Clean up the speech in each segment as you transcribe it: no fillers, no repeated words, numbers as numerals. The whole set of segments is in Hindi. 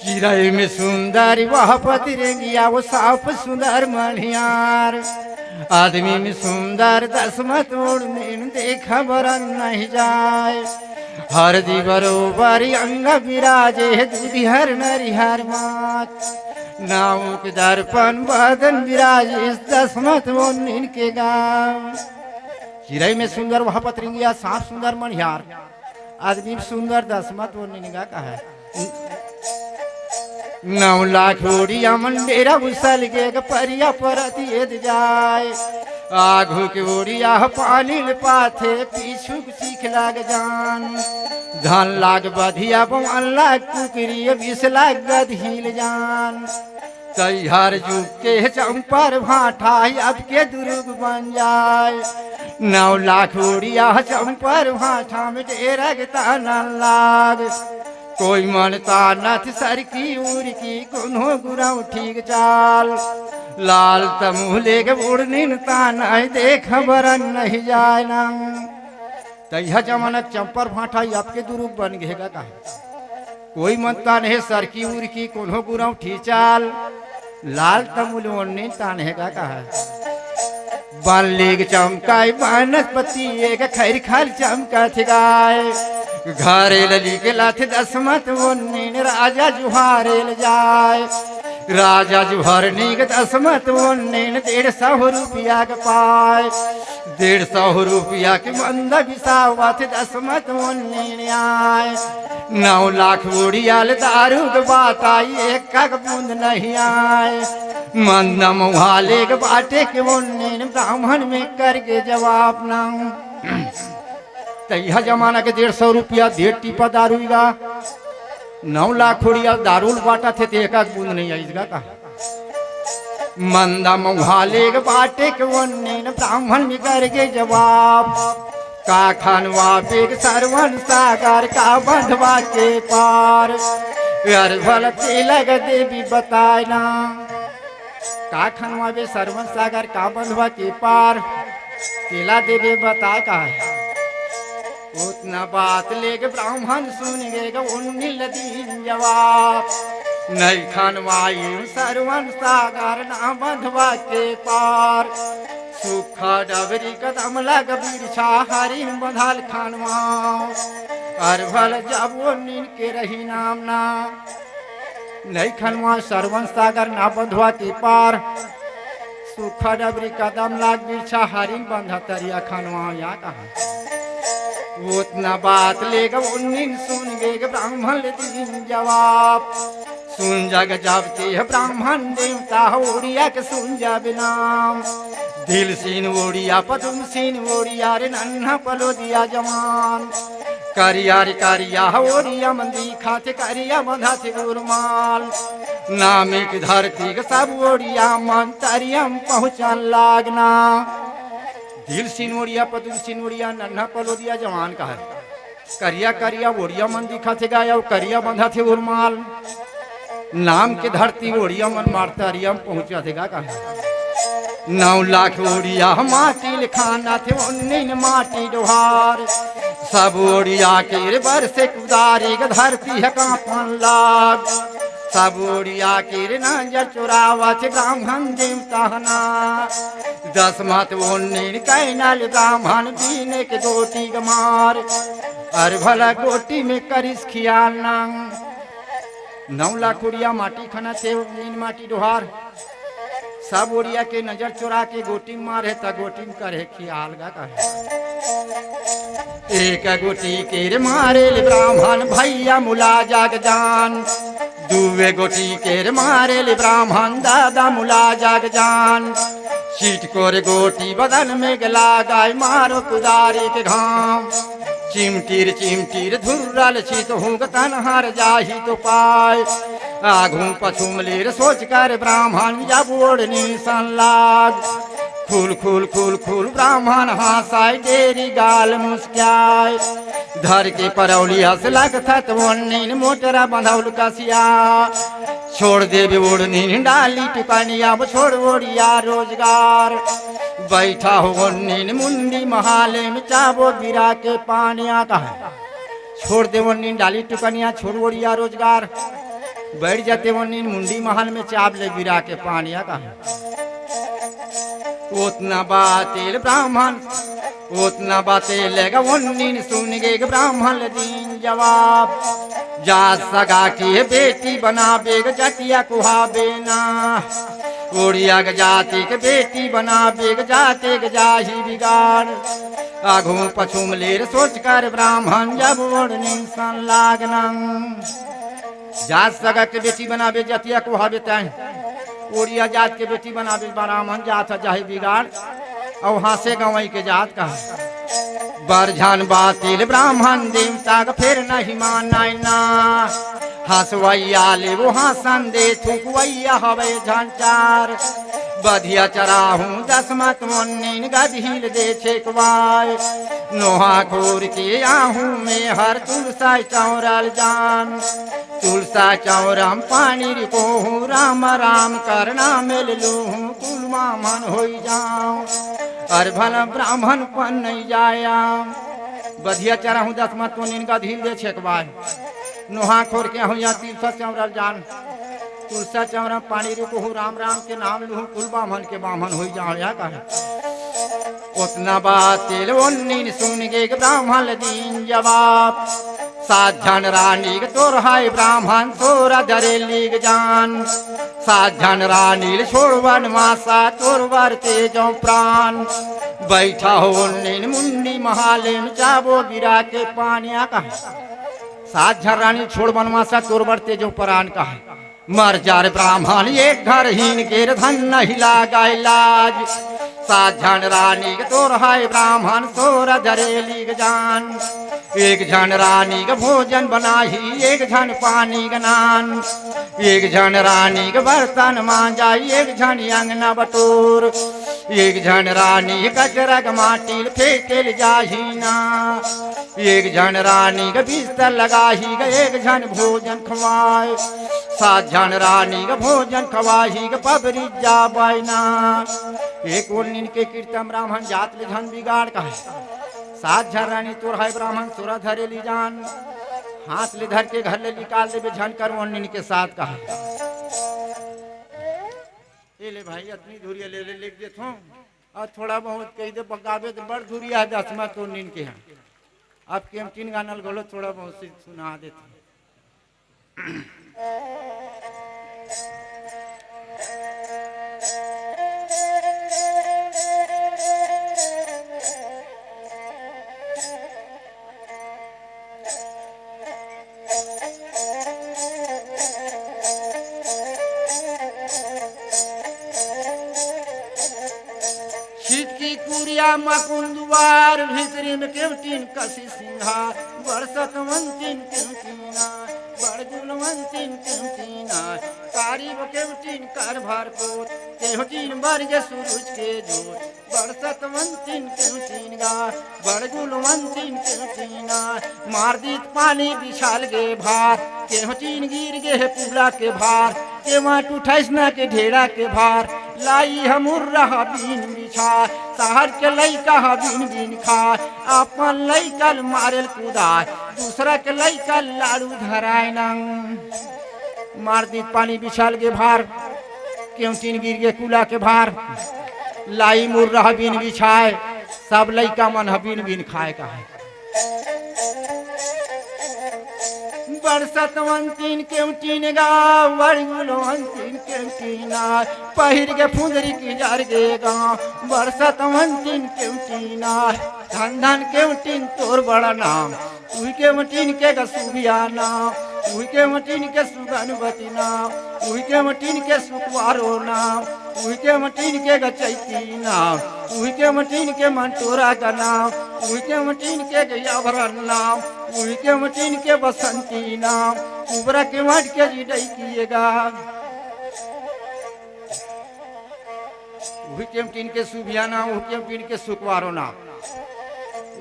चिराई में सुंदर वह पतिरंगिया वो साफ सुंदर मनियार। आदमी में सुंदर दसमत उड़ने देखा बरन नहीं जाए। हरदी बरोबर अंग विराजे दुधिहर नरिहर मात। नाव के दर्पण बदन विराजे दसमत उड़ने के गाँव। चिराई में सुंदर वह पतिरंगिया साफ सुंदर मनियार। आदमी में सुंदर दसमत उड़ने का कहा है। 9 लाख ओडिया मंडेरा उसल के परिया परत येद जाए। आघु के ओडिया पानी पाथे पीछू सीख लाग जान। धन लाग बधिया बमन लाग कुकरी 20 लाख गधील जान। तैयार जुग के चंपर भाठा अब के दुर्ग बन जाए। 9 लाख ओडिया चंपर भाठा में डेरा ताना लाग। कोई मनता नथ सर की उर की कोनो गुराव ठीक चाल। लाल तमुले के उड़नीन तान देख बरन नहीं जाए ना। तैया जमानक चंपर भाठा आपके दुरुग बन घेगा का। कोई मनता नहीं सर की उर की कोनो गुराव ठीक चाल। लाल तमुले उड़नीन तान हैगा का है। बन लेग चमकाई वनस्पति एक खैर खाल चमका थिगाए। घरे लली के लाथ दसमत उन्नीन राजा जुहारेल जाए। राजा जुहारनी के दसमत उन्नीन 150 रुपया के पाए। 150 रुपया के मंद बिसावत दसमत उन्नीन आए। 9 लाख ओडियाल दारू के बात आई एक का बूंद नहीं आए। मंद मुहाले के बाटे के उन्नीन ब्राह्मण में करके जवाब ना। तैया जमाना के 150 रुपया 1.5 टीपा दारूगा। 9 लाख ओडिया दारू बाटा थे तो एक बूंद नहीं आईगा का। मंदा मुहाले के बाटे के उन्नीन ब्राह्मण में करके जवाब। का खनवा बेग सरवन सागर का बंधवा के पार। यार भल तिलक देवी बताए ना। का खनवा बे सरवन सागर का बंधवा के पार। तिला देवी बताए का है। उतना बात लेके ब्राह्मण सुन गए 19 दिन जवाब। नहीं खनवाई सरवन सागर ना बंधवा के पार। सूखा डबरी कदम लग बिरछा हरी बंधाल खनवाओ। अरभल जब वो नीन के रही नाम ना। नहीं खनवा सरवन सागर ना बंधवा के पार। सूखा डबरी कदम लग बिरछा हरी बंधा तरिया खनवाओ या कहा। उतना बात लेगा 19 सुन गए ब्राह्मण दिन जवाब। सुन जग जाबते है ब्राह्मण देवता ओडिया के सुन जा नाम। दिल सीन ओडिया पदुम सीन ओडिया रे नन्हा पलो दिया जवान। करिया रे करिया ओडिया मंदी खाते करिया बंधा थे गुरमाल। नामे की धरती के सब ओडिया मन तरियम पहुँचन लागना। दिल सिनोड़िया पदुल सिनोड़िया नन्हा पलोदिया जवान का है। करिया करिया ओड़िया मन दिखा थे गाया करिया बंधा थे उर्माल। नाम के धरती ओड़िया मन मारता अरिया पहुंचा थे का है। 9 लाख ओड़िया माटी लिखाना थे 19 माटी डोहार। सब ओड़िया के बरसे कुदारी धरती है कांपन लाग। सब ओडिया के नजर चुरावा थे ब्राह्मण देवता ना। 10 मत उन्नीन कैनल ब्राह्मण दीने के गोटी गमार। अर भला गोटी में करिस खियाल ना। 9 लाख ओडिया माटी खाना थे 19 माटी डोहार। सब ओडिया के नजर चुरा के गोटी मारे त गोटी में करे खियाल गा कहे। एक गोटी के मारे ब्राह्मण भैया मुला जाग जान। दुवे गोटी के मारे ब्राह्मण दादा मुला जाग जान। चीट कोर गोटी बदन में गला गाय मारो कुदारी के घाम। चिमटीर धुर्रल छित हूँ तनहर जाही तो पाए। आघू पछुम लेर सोच कर ब्राह्मण जब ओढ़नी सन लाग। खूल खूल खूल खूल ब्राह्मण हासाय डेरी गाल मुस्काय। धर के परौलिया से लगता तो उन्नीन मोटरा बंधौल कसिया। छोड़ देवी ओढ़नी डाली टिपनिया छोड़ ओढ़िया रोजगार। बैठा हो उन्नीन मुंडी महाले में चाबो गिरा के पानी आता है। छोड़ दे उन्नीन डाली टिपनिया छोड़ ओढ़िया रोजगार। बैठ जाते वो नीन मुंडी महल में चाप ले गिरा के पानिया का उतना बातेल ब्राह्मण उतना बातेल लेगा वो नीन सुन गए ब्राह्मण दीन जवाब जा सगा की बेटी बना बेग जतिया कुहाबे ना उड़िया के जाति के बेटी बना बेग जाते के जाही बिगाड़ आघू पछुम लेर सोच कर ब्राह्मण जब ओढ़ने सन लागना जात सगा के बेटी बनाबे जतिया कुहाबे तय उड़िया जात के बेटी बनाबे ब्राह्मण जात जाही बिगाड़ और वहां से गंवई के जात का बरझन बातिल ब्राह्मण देवता का फिर नहीं मानना हंसवैया ले वो हंसन दे थुकवैया हवे झंचार बधिया चराहू दसमत मुन्नीन गधील दे छेकवाय नोहा खोर के आहू में हर तुलसा चौरल जान तुलसा चौरम पानी रिकोहू राम राम करना मिल लूहू कुलमा मन हो जाऊं अर भला ब्राह्मण पन नहीं जाया बधिया चराहू दसमत मुन्नीन गधील दे छेकवाय नोहा खोर के आहू या तुलसा चौरल जान तुलसा चौरा पानी रुको राम राम के नाम लूह कुल बामन के बामन हो जाया का उतना बात तेल उन्नीन सुन के ब्राह्मण दीन जवाब सात जन रानी तोर हाय ब्राह्मण तोरा धरे लीग जान सात जन रानी छोड़ वनवासा तोर वरते जो प्राण बैठा हो उन्नीन मुंडी महालेन जाबो गिरा के पानिया का सात जन रानी छोड़ वनवासा तोर वरते जो प्राण का मर जार ब्राह्मण एक घर हीन के धन नहीं लागाय लाज सात जन रानी के तोर हाय ब्राह्मण सोर धरेली जान एक जन रानी का भोजन बनाही एक जन पानी गनान एक जन रानी के बर्तन मांजाई एक जन अंगना बटोर एक जन रानी कचरा के माटी फेंकेल जाही ना एक जन रानी के बिस्तर लगाही एक जन भोजन खवाए सात जन रानी का भोजन खवाही का पबरी जा बैना एक ओलिन के कीर्तन ब्राह्मण जात ले धन बिगाड़ का सात जन रानी तोर है ब्राह्मण तोरा धरे ली जान हाथ ले धर के घर ले निकाल दे झन कर ओलिन के साथ का ये ले भाई अपनी धुरिया ले लिख देत हूं और थोड़ा बहुत कह दे बगावे तो बड़ धुरिया है दसमा तो नीन के यहाँ अब केमटीन गानल गोलो थोड़ा बहुत सुना देते मकुंदवार भीतरी में केवटीन कसी सिंहार बरसत मंतीन केवटीना बड़ गुलवंतीन केवटीना कारीब केवटीन कर भर पोत केवटीन बरग सूरज के जोत बरसत मंतीन केवटीन गा बड़ गुलवंतीन केवटीना मार दीत पानी बिछाल गे भार केवटीन गिर गे पुला के भार के माट उठाइस ना के ढेड़ा के भार लाई हमूर रहा बीन बिछा शहर के लैका बीन बीन खा अपन लैका मारेल कूदा दूसरा के लैका लाड़ू धराय नंग मार दी पानी बिछाल के भार केवटीन गिर गे कुला के भार लाई मुर रहा बीन बिछाए सब लैका मन बीन बीन खाए का है बरसतवंतीन केवटीन गा बड़गुलवंतीन केवटीना पहिर के फुंदरी की जार गे गा बरसतवंतीन केवटीना धन धन केवटीन तोर बड़ा नाम उही केवटीन के गसुबिया नाम उही केवटीन के सुगनवती नाम उही केवटीन के सुकवारो नाम उही केवटीन के गचैती नाम उही केवटीन के मंटोरा का नाम उही केवटीन के गयाभरण नाम उही केवटीन के बसंती नाम उबरा के मट के जिडई किएगा उही केवटीन के सुबिया नाम उही केवटीन के सुकवारो नाम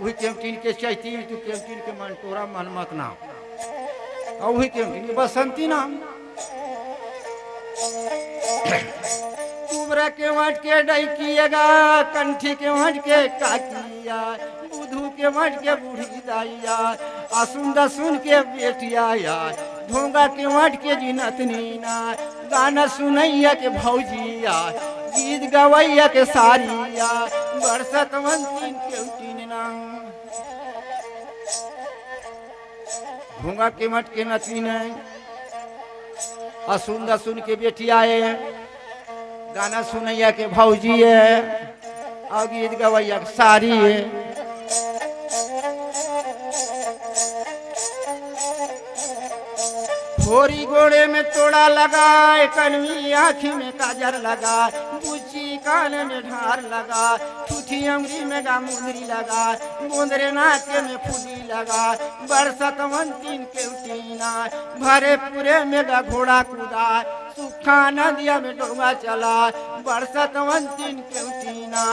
उही केवटीन के चैती तू केवटीन के मंटोरा मनमत नाम और वही केवटीन के बसंती नाम कुबरा के मट के डई किएगा कंठी के मट के काकिया बुधू के मट के बूढ़ी दाइया असुंदा सुन के बेटिया यार ढोंगा के वट के जी नतनी ना गाना सुनैया के भौजिया गीत गवैया के सारिया बरसत वंतीन के उटीन ना ढोंगा के मट के नतनी नहीं असुन सुन के बेटी आए गाना सुनैया के भौजी है और गीत गवैया के सारी है थोड़ी गोड़े में तोड़ा लगाए कनवी आँखी में काजर लगा बुची कान में ढार लगा ठूठी अंगरी में गा मुंदरी लगा मुंदरे नाके में फूली लगा बरसत वंतीन के उटीना भरे पूरे में गा घोड़ा कूदा सूखा नदिया में डोंगा चला बरसत वंतीन के उटीना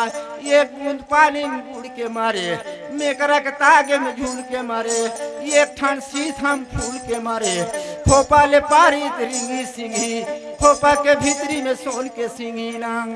एक बूंद पानी गुड़ के मारे मेकरा के तागे में झूल के मारे एक ठन सीथम फूल के मारे खोपा ले पारी रिंगी सिंगी खोपा के भीतरी में सोन के सिंगी नांग